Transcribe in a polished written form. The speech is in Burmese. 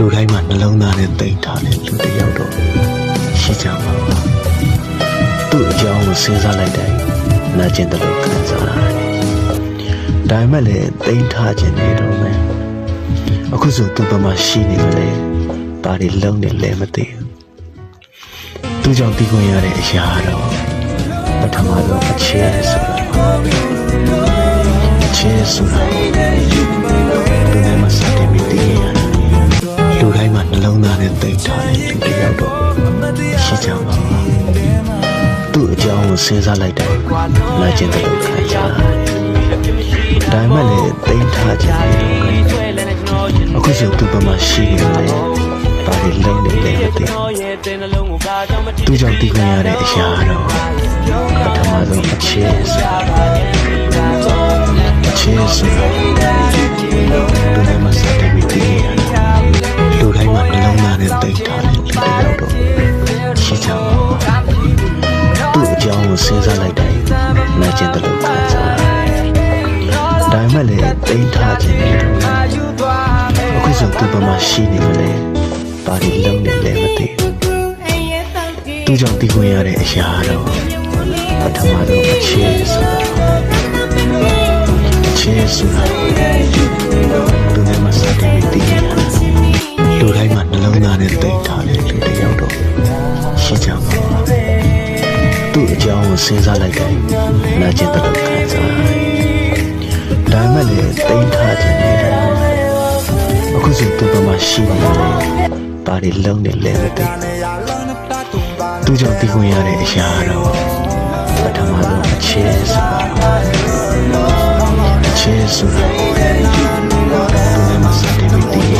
လူတိုင်းမှာနှလုံးသားနဲ့တိတ်ထားတဲ့လူတစ်ယောက်တော့ရှိကြမှာပါသူ့အကြောင်းကိုစဉ်းစားလိုက်တိုင်းနာကျင်တယ်လို့ခံစားရတယ်ဒါပေမဲ့လည်းတိတ်ထားခြင်းနေတော့မယ်အခုဆိုသူ့ဘက်မှာရှိနေမလဲဘာတွေလုံးနေလဲမသိဘူးသူကြောင့်ပြီးခွင့်ရတဲ့အရာတော့ပထမဆုံးအချဲဆိုတာအချဲဆိုတာသူနဲ့မဆက်တဲ့မိတီးရလူတိုင်းမှာနှလုံးသားနဲ့တိတ်ထားတဲ့လူတစ်ယောက်တော့ရှိကြမှာပါသူ့အကြောင်းကိုစဉ်းစားလိုက်တိုင်းနာကျင်တယ်လို့ခံစားရတယ်ဒါမှလည်းတိတ်ထားခြင်းအခုဆိုသူ့ဘက်မှာရှိနေတယ်ဘာတွေလုံးနေလဲမသိသူကြောင့်ပြီးခွင့်ရတဲ့အရာတော့ပထမဆုံးအချဲဆိုတာသူနဲ့မဆက်တဲ့မိတီးရလူတိုင်းမှာနှလုံးသားနဲ့တိတ်ထားတဲ့လူတစ်ယောက်တော့ရှိကြမှာပါသူ့အကြောင်းကိုစဉ်းစားလိုက်တိုင်းနာကျင်တယ်လို့ခံစားရတယ်ဒါမှလည်းတိတ်ထားခြင်းနေတော့အခုဆိုသူ့ဘက်မှာရှိနေမလဲဘာတွေလုံးနေလဲမသိဘူးသူကြောင့်ပြီးခွင့်ရတဲ့အရာတော့ပထမဆုံးအချဲဆိုတာသူနဲ့မဆက်တဲ့မိတီးရလူတိုင်းမှာနှလုံးသားနဲ့တိတ်ထားတဲ့လူတစ်ယောက်တော့ရှိကြမှာပါသူ့အကြောင်းကိုစဉ်းစားလိုက်တိုင်းနာကျင်တယ်လို့ခံစားရတယ်ဒါမှလည်းတိတ်ထားခြင်းနေတယ်အခုဆိုသူ့ဘက်မှာရှိနေတယ်ဘာတွေလုံးနေလဲမသိသူကြောင့်ပြီးခွင့်ရတဲ့အရာတော့ပထမဆုံးအချဲဆိုတာသူနဲ့မဆက်တဲ့မိတီးရ